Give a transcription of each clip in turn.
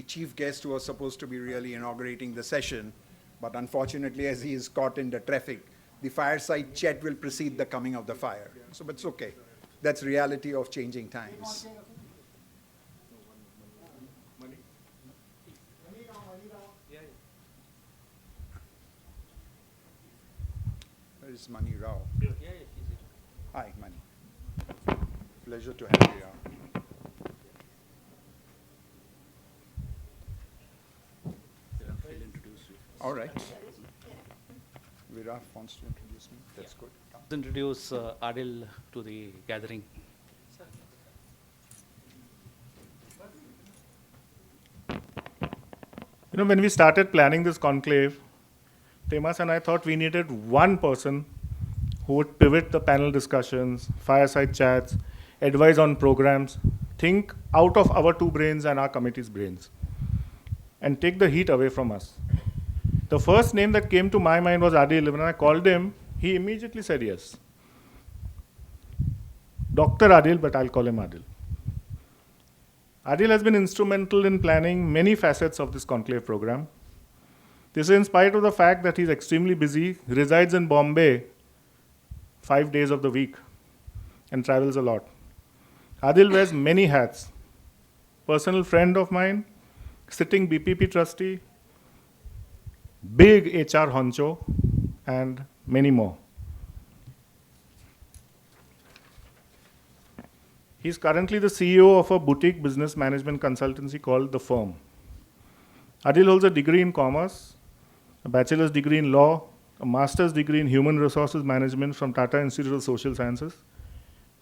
chief guest who was supposed to be really inaugurating the session, but unfortunately, as he is caught in the traffic, the fireside chat will precede the coming of the fire. So, but it's okay. That's reality of changing times. Where is Mani Rao? Hi, Mani. Pleasure to have you here. All right. Viraf wants to introduce me. That's good. Introduce Adil to the gathering. When we started planning this conclave, Temas and I thought we needed one person who would pivot the panel discussions, fireside chats, advise on programs, think out of our two brains and our committee's brains, and take the heat away from us. The first name that came to my mind was Adil. When I called him, he immediately said yes. Dr. Adil, but I'll call him Adil. Adil has been instrumental in planning many facets of this conclave program. This is in spite of the fact that he's extremely busy, resides in Bombay 5 days of the week, and travels a lot. Adil wears many hats. Personal friend of mine, sitting BPP trustee, big HR honcho, and many more. He's currently the CEO of a boutique business management consultancy called The Firm. Adil holds a degree in commerce, a bachelor's degree in law, a master's degree in human resources management from Tata Institute of Social Sciences.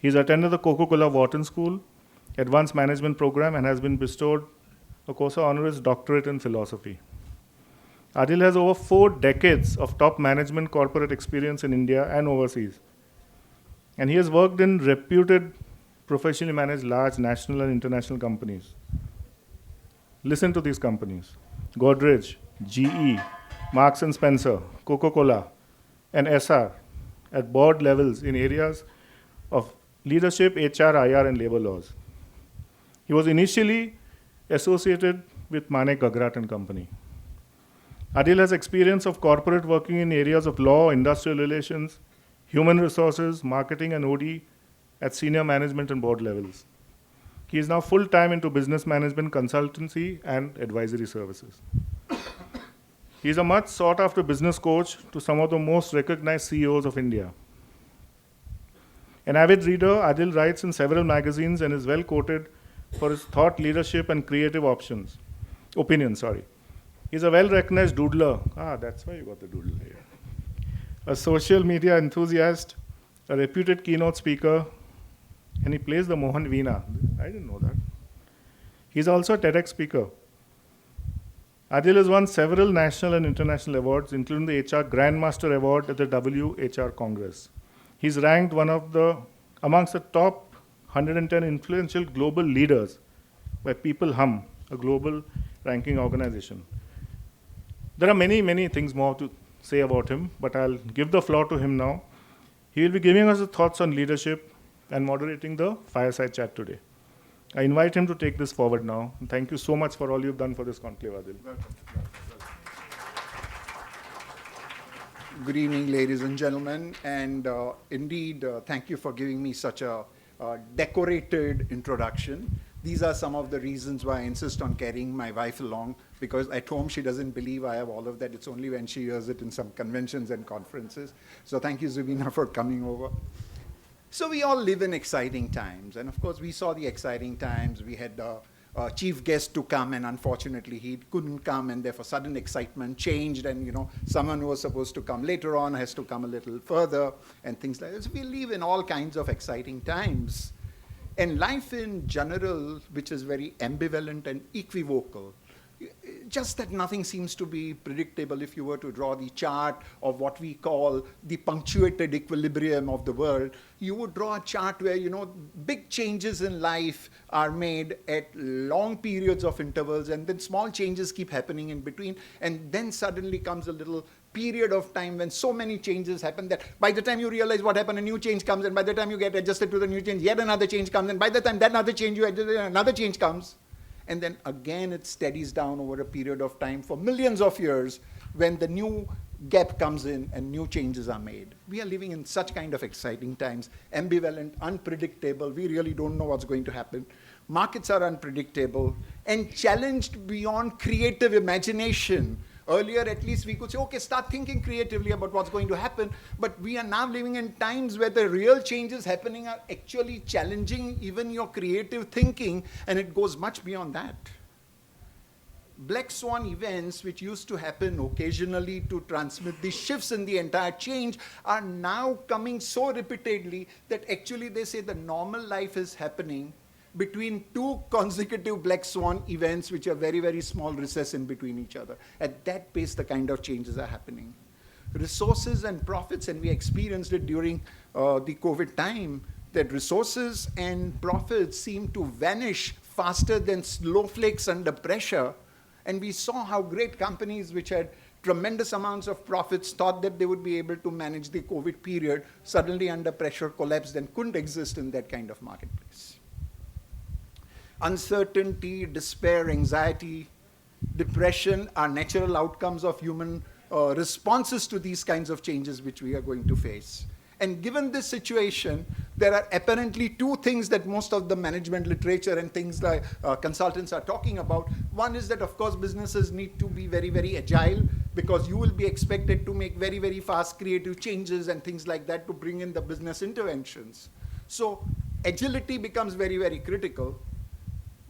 He's attended the Coca-Cola Wharton School Advanced Management Program and has been bestowed a Cosa Honoris Doctorate in Philosophy. Adil has over 4 decades of top management corporate experience in India and overseas. And he has worked in reputed, professionally managed large national and international companies. Listen to these companies: Godrej, GE, Marks & Spencer, Coca-Cola, and SR at board levels in areas of leadership, HR, IR, and labor laws. He was initially associated with Manek Gagrat and Company. Adil has experience of corporate working in areas of law, industrial relations, human resources, marketing, and OD at senior management and board levels. He is now full-time into business management, consultancy, and advisory services. He is a much sought-after business coach to some of the most recognized CEOs of India. An avid reader, Adil writes in several magazines and is well quoted for his thought leadership and creative opinions. He's a well-recognized doodler. That's why you got the doodle here. A social media enthusiast, a reputed keynote speaker, and he plays the Mohan Veena. I didn't know that. He's also a TEDx speaker. Adil has won several national and international awards, including the HR Grandmaster Award at the WHR Congress. He's ranked amongst the top 110 influential global leaders by People Hum, a global ranking organization. There are many, many things more to say about him, but I'll give the floor to him now. He will be giving us his thoughts on leadership and moderating the fireside chat today. I invite him to take this forward now. And thank you so much for all you've done for this conclave, Adil. Good evening, ladies and gentlemen, and indeed, thank you for giving me such a decorated introduction. These are some of the reasons why I insist on carrying my wife along, because at home she doesn't believe I have all of that. It's only when she hears it in some conventions and conferences. So thank you, Zubina, for coming over. So we all live in exciting times, and of course we saw the exciting times. We had the chief guest to come, and unfortunately he couldn't come, and therefore sudden excitement changed, and someone who was supposed to come later on has to come a little further, and things like that. So we live in all kinds of exciting times. And life in general, which is very ambivalent and equivocal, just that nothing seems to be predictable. If you were to draw the chart of what we call the punctuated equilibrium of the world, you would draw a chart where, big changes in life are made at long periods of intervals, and then small changes keep happening in between, and then suddenly comes a little period of time when so many changes happen that by the time you realize what happened, a new change comes, and by the time you get adjusted to the new change, yet another change comes, and by the time that another change you adjust, another change comes. and then again it steadies down over a period of time for millions of years when the new gap comes in and new changes are made. We are living in such kind of exciting times, ambivalent, unpredictable. We really don't know what's going to happen. Markets are unpredictable and challenged beyond creative imagination. Earlier, at least we could say, okay, start thinking creatively about what's going to happen. But we are now living in times where the real changes happening are actually challenging even your creative thinking, and it goes much beyond that. Black swan events, which used to happen occasionally to transmit the shifts in the entire change, are now coming so repeatedly that actually they say the normal life is happening between two consecutive black swan events, which are very, very small recess in between each other. At that pace, the kind of changes are happening. Resources and profits, and we experienced it during the COVID time, that resources and profits seem to vanish faster than snowflakes under pressure. And we saw how great companies which had tremendous amounts of profits thought that they would be able to manage the COVID period, suddenly under pressure collapsed and couldn't exist in that kind of marketplace. Uncertainty, despair, anxiety, depression are natural outcomes of human responses to these kinds of changes which we are going to face. And given this situation, there are apparently two things that most of the management literature and things like consultants are talking about. One is that, of course, businesses need to be very, very agile, because you will be expected to make very, very fast creative changes and things like that to bring in the business interventions. So agility becomes very, very critical.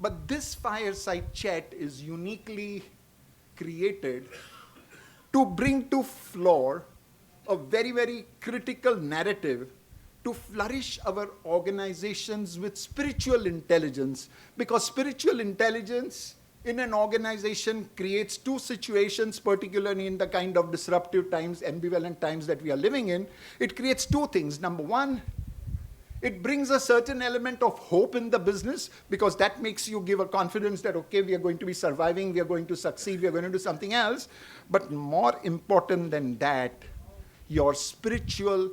But this fireside chat is uniquely created to bring to floor a very, very critical narrative to flourish our organizations with spiritual intelligence, because spiritual intelligence in an organization creates two situations, particularly in the kind of disruptive times, ambivalent times that we are living in. It creates two things. Number one, it brings a certain element of hope in the business, because that makes you give a confidence that, okay, we are going to be surviving, we are going to succeed, we are going to do something else. But more important than that, your spiritual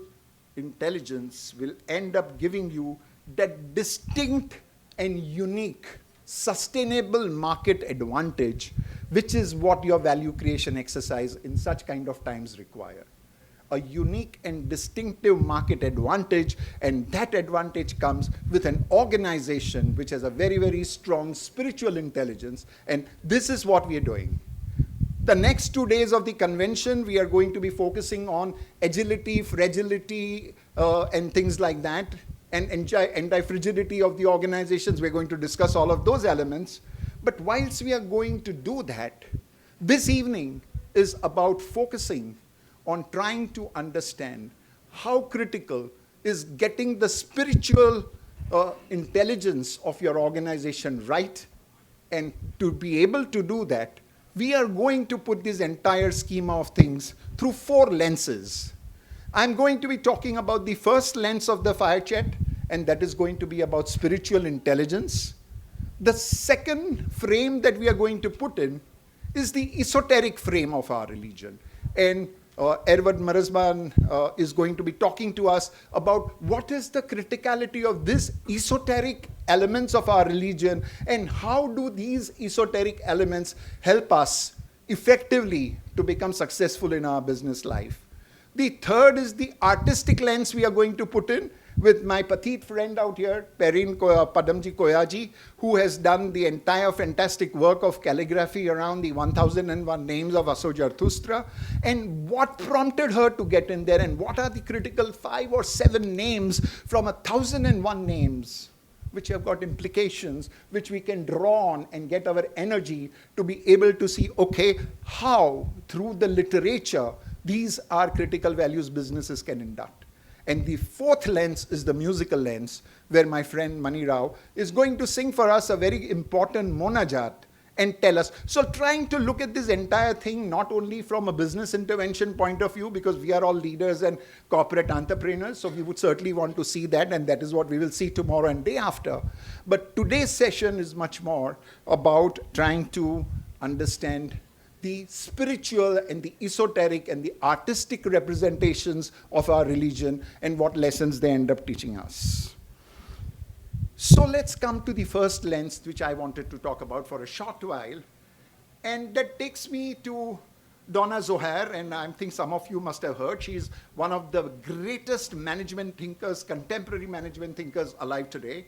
intelligence will end up giving you that distinct and unique, sustainable market advantage, which is what your value creation exercise in such kind of times require. A unique and distinctive market advantage, and that advantage comes with an organization which has a very, very strong spiritual intelligence, and this is what we are doing. The next 2 days of the convention, we are going to be focusing on agility, fragility, and things like that, and anti-frigidity of the organizations. We're going to discuss all of those elements. But whilst we are going to do that, this evening is about focusing on trying to understand how critical is getting the spiritual intelligence of your organization right. And to be able to do that, we are going to put this entire schema of things through 4 lenses. I'm going to be talking about the first lens of the fire chat, and that is going to be about spiritual intelligence. The second frame that we are going to put in is the esoteric frame of our religion. And Edward Marisman is going to be talking to us about what is the criticality of this esoteric elements of our religion, and how do these esoteric elements help us effectively to become successful in our business life. The third is the artistic lens we are going to put in with my petite friend out here, Perrine Padamji Koyaji, who has done the entire fantastic work of calligraphy around the 1001 names of Asojarthustra, and what prompted her to get in there, and what are the critical 5 or 7 names from 1001 names, which have got implications, which we can draw on and get our energy to be able to see, okay, how through the literature, these are critical values businesses can induct. And the fourth lens is the musical lens, where my friend Mani Rao is going to sing for us a very important monajat and tell us. So trying to look at this entire thing not only from a business intervention point of view, because we are all leaders and corporate entrepreneurs, so we would certainly want to see that, and that is what we will see tomorrow and day after. But today's session is much more about trying to understand the spiritual and the esoteric and the artistic representations of our religion and what lessons they end up teaching us. So let's come to the first lens, which I wanted to talk about for a short while. And that takes me to Donna Zohar, and I think some of you must have heard. She's one of the greatest management thinkers, contemporary management thinkers alive today.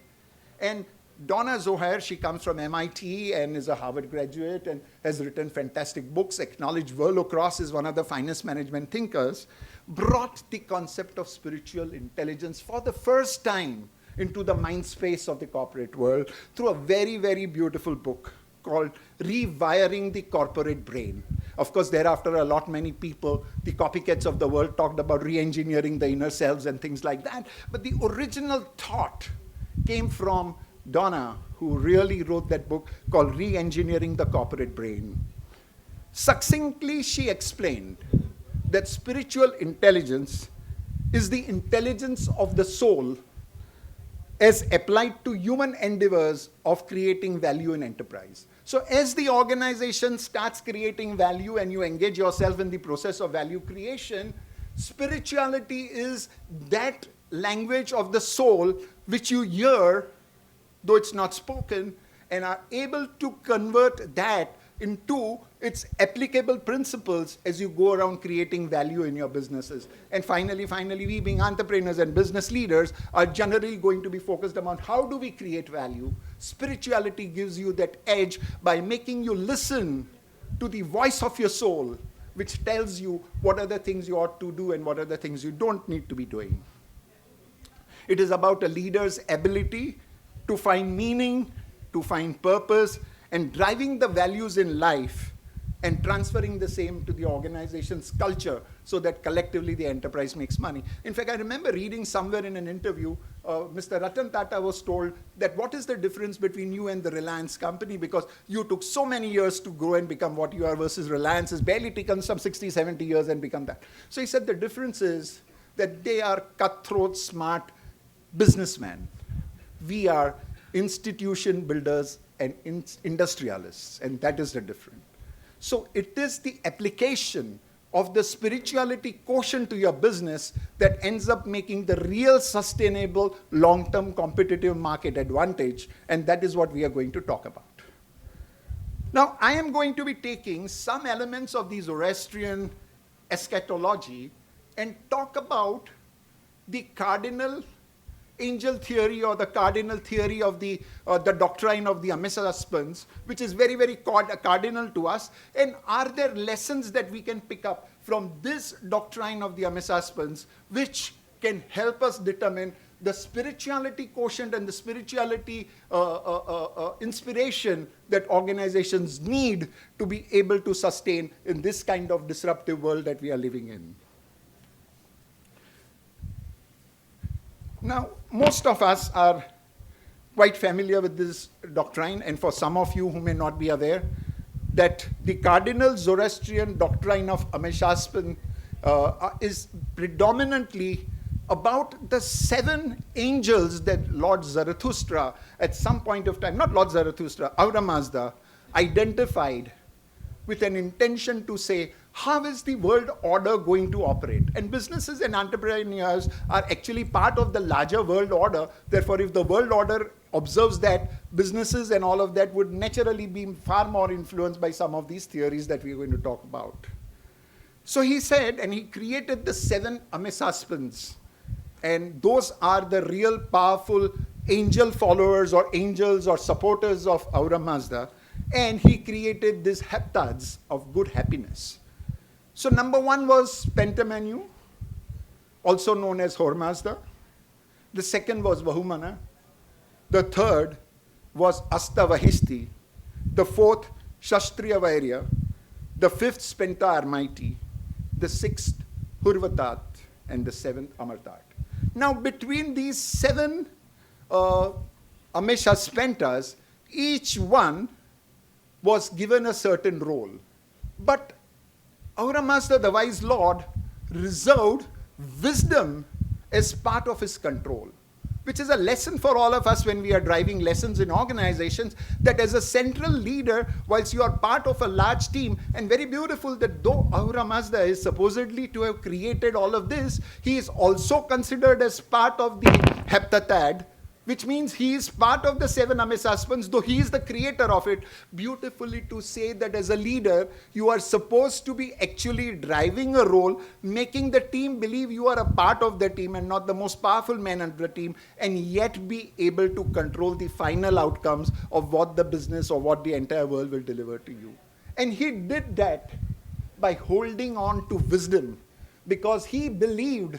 And Donna Zohar, she comes from MIT and is a Harvard graduate and has written fantastic books, acknowledged world across as one of the finest management thinkers, brought the concept of spiritual intelligence for the first time into the mind space of the corporate world through a very, very beautiful book called Rewiring the Corporate Brain. Of course, thereafter, many people, the copycats of the world, talked about re-engineering the inner selves and things like that. But the original thought came from Donna, who really wrote that book called Re-engineering the Corporate Brain. Succinctly, she explained that spiritual intelligence is the intelligence of the soul as applied to human endeavors of creating value in enterprise. So as the organization starts creating value and you engage yourself in the process of value creation, spirituality is that language of the soul which you hear, though it's not spoken, and are able to convert that into its applicable principles as you go around creating value in your businesses. And finally, we being entrepreneurs and business leaders are generally going to be focused on how do we create value. Spirituality gives you that edge by making you listen to the voice of your soul, which tells you what are the things you ought to do and what are the things you don't need to be doing. It is about a leader's ability to find meaning, to find purpose, and driving the values in life and transferring the same to the organization's culture so that collectively the enterprise makes money. In fact, I remember reading somewhere in an interview, Mr. Ratan Tata was told that what is the difference between you and the Reliance company, because you took so many years to grow and become what you are versus Reliance has barely taken some 60, 70 years and become that. So he said the difference is that they are cutthroat, smart businessmen. We are institution builders and industrialists, and that is the difference. So it is the application of the spirituality quotient to your business that ends up making the real sustainable long-term competitive market advantage, and that is what we are going to talk about. Now, I am going to be taking some elements of the Zoroastrian eschatology and talk about the cardinal angel theory or the cardinal theory of the doctrine of the Amisaspans, which is very, very cardinal to us. And are there lessons that we can pick up from this doctrine of the Amisaspans which can help us determine the spirituality quotient and the spirituality inspiration that organizations need to be able to sustain in this kind of disruptive world that we are living in? Now, most of us are quite familiar with this doctrine, and for some of you who may not be aware, that the cardinal Zoroastrian doctrine of Ameshaspan is predominantly about the 7 angels that Lord Zarathustra, at some point of time, not Lord Zarathustra, Ahura Mazda, identified with an intention to say, how is the world order going to operate? And businesses and entrepreneurs are actually part of the larger world order. Therefore, if the world order observes that, businesses and all of that would naturally be far more influenced by some of these theories that we are going to talk about. So he said, and he created the 7 Amisaspans. And those are the real powerful angel followers or angels or supporters of Ahura Mazda. And he created these heptads of good happiness. So number 1 was Pentamenu, also known as Hormazda. The second was Vahumana. The third was Astavahisti. The fourth, Shastriya Vairya. The fifth, Spenta Armighty. The sixth, Hurvatat. And the seventh, Amartat. Now, between these 7 Amesha Spentas, each one was given a certain role. But Ahura Mazda, the wise Lord, reserved wisdom as part of his control, which is a lesson for all of us when we are driving lessons in organizations, that as a central leader, whilst you are part of a large team, and very beautiful that though Ahura Mazda is supposedly to have created all of this, he is also considered as part of the heptatad, which means he is part of the seven Amis husbands, though he is the creator of it, beautifully to say that as a leader, you are supposed to be actually driving a role, making the team believe you are a part of the team and not the most powerful man of the team, and yet be able to control the final outcomes of what the business or what the entire world will deliver to you. And he did that by holding on to wisdom, because he believed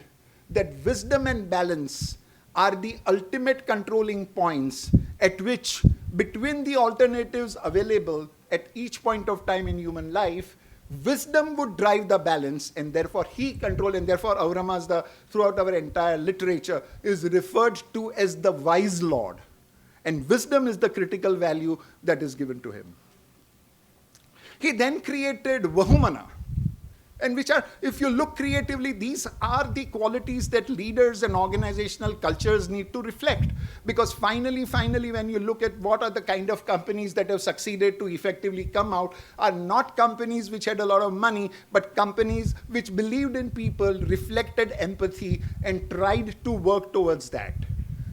that wisdom and balance are the ultimate controlling points at which, between the alternatives available at each point of time in human life, wisdom would drive the balance, and therefore he controlled, and therefore Auramas, throughout our entire literature, is referred to as the wise lord. And wisdom is the critical value that is given to him. He then created Vahumana, and which are, if you look creatively, these are the qualities that leaders and organizational cultures need to reflect. Because finally, when you look at what are the kind of companies that have succeeded to effectively come out, are not companies which had a lot of money, but companies which believed in people, reflected empathy, and tried to work towards that.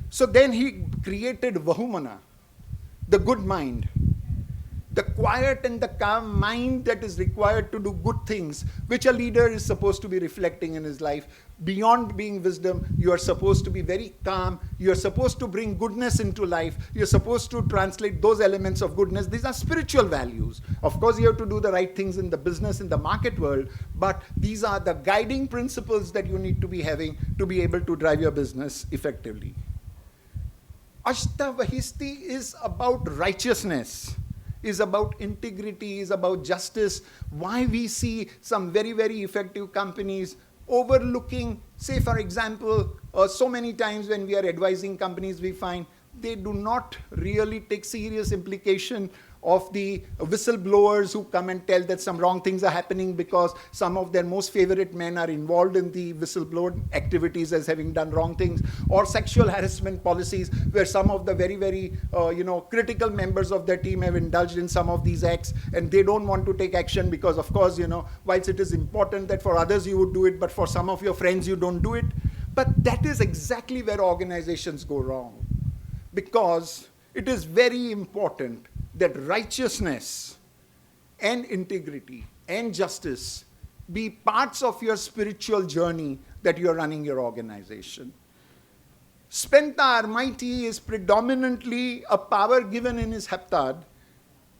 So then he created Vahumana, the good mind, the quiet and the calm mind that is required to do good things, which a leader is supposed to be reflecting in his life. Beyond being wisdom, you are supposed to be very calm. You are supposed to bring goodness into life. You're supposed to translate those elements of goodness. These are spiritual values. Of course, you have to do the right things in the business, in the market world, but these are the guiding principles that you need to be having to be able to drive your business effectively. Ashtavahishti is about righteousness, is about integrity, is about justice. Why we see some very, very effective companies overlooking, say for example, so many times when we are advising companies, we find they do not really take serious implication of the whistleblowers who come and tell that some wrong things are happening because some of their most favorite men are involved in the whistleblower activities as having done wrong things, or sexual harassment policies where some of the very, very critical members of their team have indulged in some of these acts and they don't want to take action because, of course, whilst it is important that for others you would do it, but for some of your friends you don't do it. But that is exactly where organizations go wrong, because it is very important that righteousness and integrity and justice be parts of your spiritual journey that you're running your organization. Spenta Armaiti is predominantly a power given in his heptad,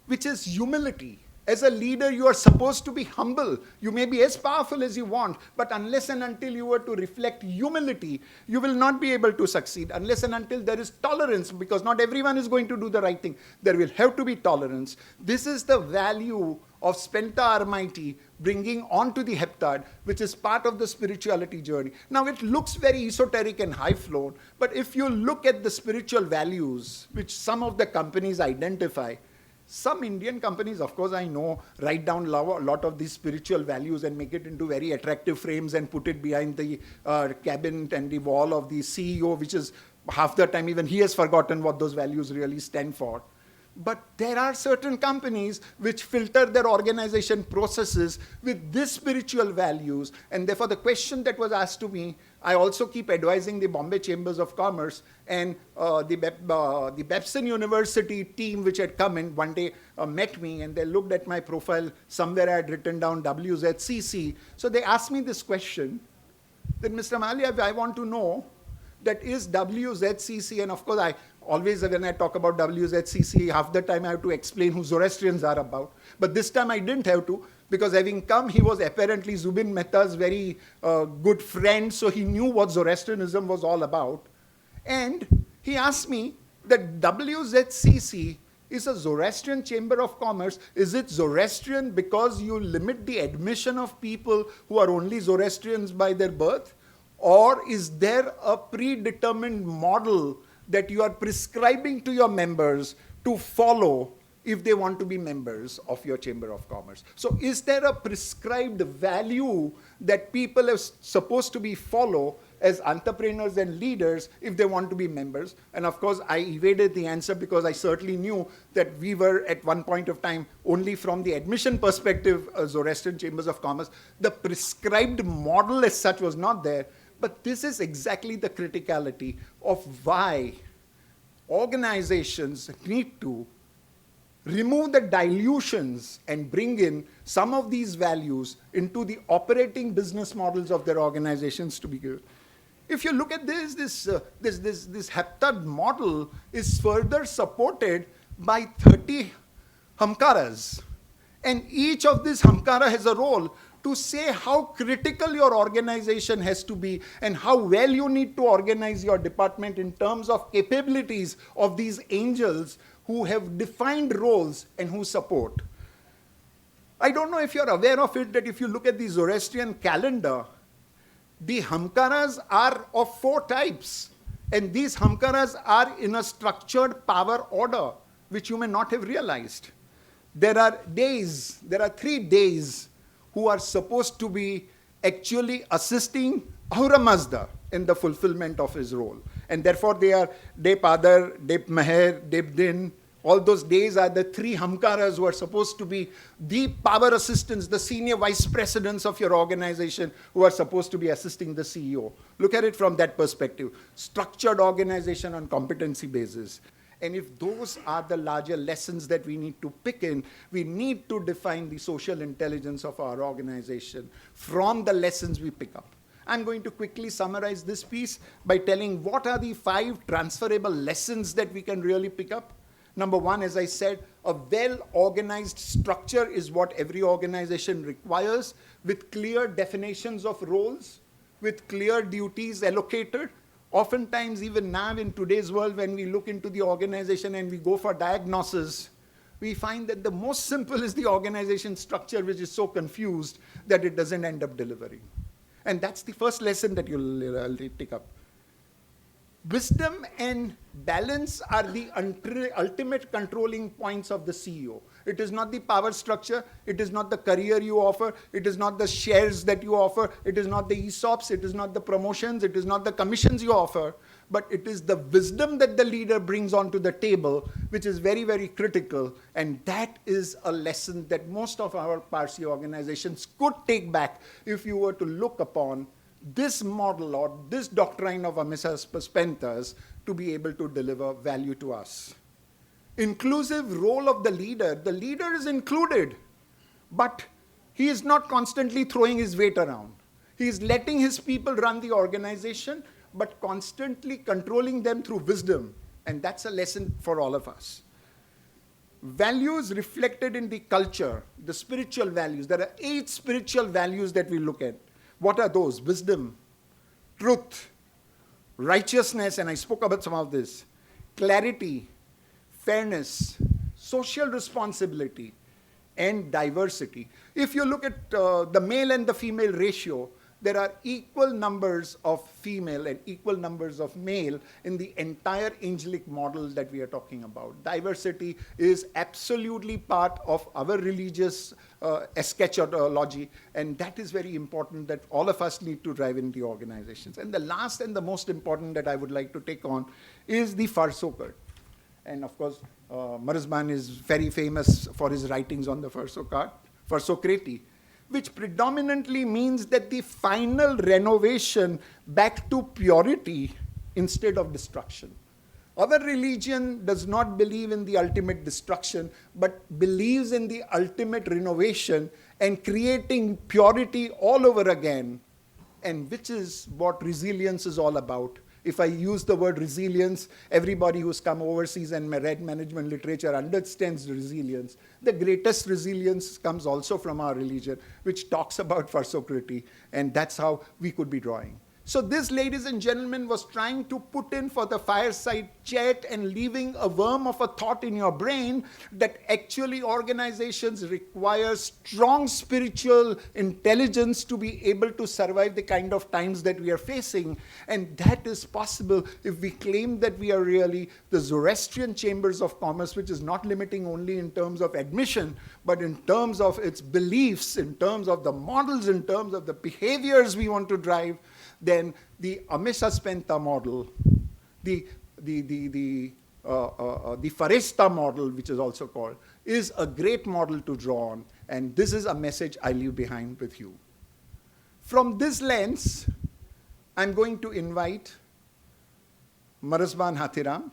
which is humility. As a leader, you are supposed to be humble. You may be as powerful as you want, but unless and until you were to reflect humility, you will not be able to succeed. Unless and until there is tolerance, because not everyone is going to do the right thing. There will have to be tolerance. This is the value of Spenta Armaiti bringing onto the heptad, which is part of the spirituality journey. Now, it looks very esoteric and high-flown, but if you look at the spiritual values, which some of the companies identify, some Indian companies, of course, I know, write down a lot of these spiritual values and make it into very attractive frames and put it behind the cabinet and the wall of the CEO, which is half the time even he has forgotten what those values really stand for. But there are certain companies which filter their organization processes with these spiritual values. And therefore, the question that was asked to me, I also keep advising the Bombay Chambers of Commerce and the Babson University team which had come in one day met me, and they looked at my profile. Somewhere I had written down WZCC. So they asked me this question, that Mr. Malia, I want to know that is WZCC, and of course I always, when I talk about WZCC, half the time I have to explain who Zoroastrians are about. But this time I didn't have to, because having come, he was apparently Zubin Mehta's very good friend, so he knew what Zoroastrianism was all about. And he asked me that WZCC is a Zoroastrian Chamber of Commerce. Is it Zoroastrian because you limit the admission of people who are only Zoroastrians by their birth? Or is there a predetermined model that you are prescribing to your members to follow if they want to be members of your Chamber of Commerce? So is there a prescribed value that people are supposed to be follow as entrepreneurs and leaders if they want to be members? And of course, I evaded the answer because I certainly knew that we were at one point of time only from the admission perspective, Zoroastrian Chambers of Commerce. The prescribed model as such was not there. But this is exactly the criticality of why organizations need to remove the dilutions and bring in some of these values into the operating business models of their organizations to be good. If you look at this heptad model is further supported by 30 hamkaras. And each of these hamkara has a role to say how critical your organization has to be and how well you need to organize your department in terms of capabilities of these angels who have defined roles and who support. I don't know if you're aware of it, that if you look at the Zoroastrian calendar, the hamkaras are of 4 types. And these hamkaras are in a structured power order, which you may not have realized. There are 3 days who are supposed to be actually assisting Ahura Mazda in the fulfillment of his role. And therefore they are Dep Adar, Dep Meher, Dep Din. All those days are the 3 hamkaras who are supposed to be the power assistants, the senior vice presidents of your organization who are supposed to be assisting the CEO. Look at it from that perspective. Structured organization on competency basis. And if those are the larger lessons that we need to pick in, we need to define the social intelligence of our organization from the lessons we pick up. I'm going to quickly summarize this piece by telling what are the 5 transferable lessons that we can really pick up. Number 1, as I said, a well-organized structure is what every organization requires, with clear definitions of roles, with clear duties allocated. Oftentimes, even now in today's world, when we look into the organization and we go for diagnosis, we find that the most simple is the organization structure, which is so confused that it doesn't end up delivering. And that's the first lesson that you'll take up. Wisdom and balance are the ultimate controlling points of the CEO. It is not the power structure, it is not the career you offer, it is not the shares that you offer, it is not the ESOPs, it is not the promotions, it is not the commissions you offer, but it is the wisdom that the leader brings onto the table, which is very, very critical. And that is a lesson that most of our Parsi organizations could take back if you were to look upon this model or this doctrine of Amisha Spentas to be able to deliver value to us. Inclusive role of the leader is included, but he is not constantly throwing his weight around. He is letting his people run the organization, but constantly controlling them through wisdom. And that's a lesson for all of us. Values reflected in the culture, the spiritual values. There are 8 spiritual values that we look at. What are those? Wisdom, truth, righteousness, and I spoke about some of this, clarity, fairness, social responsibility, and diversity. If you look at the male and the female ratio, there are equal numbers of female and equal numbers of male in the entire angelic model that we are talking about. Diversity is absolutely part of our religious eschatology, and that is very important that all of us need to drive in the organizations. And the last and the most important that I would like to take on is the Farsokat. And of course, Marzban is very famous for his writings on the Farsokrati, which predominantly means that the final renovation back to purity instead of destruction. Our religion does not believe in the ultimate destruction, but believes in the ultimate renovation and creating purity all over again, and which is what resilience is all about. If I use the word resilience, everybody who's come overseas and read management literature understands resilience. The greatest resilience comes also from our religion, which talks about Farsokrati, and that's how we could be drawing. So this, ladies and gentlemen, was trying to put in for the fireside chat and leaving a worm of a thought in your brain that actually organizations require strong spiritual intelligence to be able to survive the kind of times that we are facing. And that is possible if we claim that we are really the Zoroastrian chambers of commerce, which is not limiting only in terms of admission, but in terms of its beliefs, in terms of the models, in terms of the behaviors we want to drive. Then the Amisha Spenta model, the Faresta model, which is also called, is a great model to draw on. And this is a message I leave behind with you. From this lens, I'm going to invite Marzban Hathiram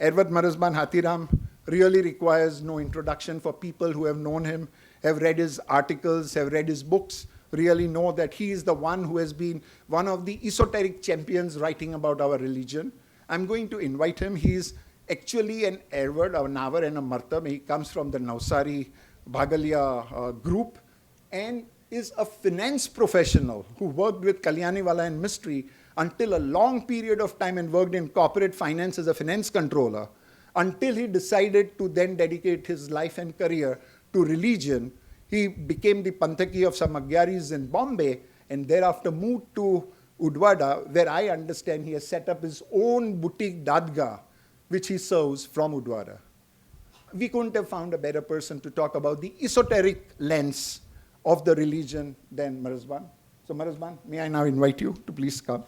Ervat Marazban Hathiram really requires no introduction for people who have known him, have read his articles, have read his books, really know that he is the one who has been one of the esoteric champions writing about our religion. I'm going to invite him. He's actually an Ervat, a Navar and a Martab. He comes from the Navsari Bhagalia group and is a finance professional who worked with Kalyaniwala and Mystery until a long period of time and worked in corporate finance as a finance controller until he decided to then dedicate his life and career to religion. He became the Panthaki of some Agyaris in Bombay and thereafter moved to Udwada, where I understand he has set up his own boutique dadga, which he serves from Udwada. We couldn't have found a better person to talk about the esoteric lens of the religion than Marazban. So Marazban, may I now invite you to please come.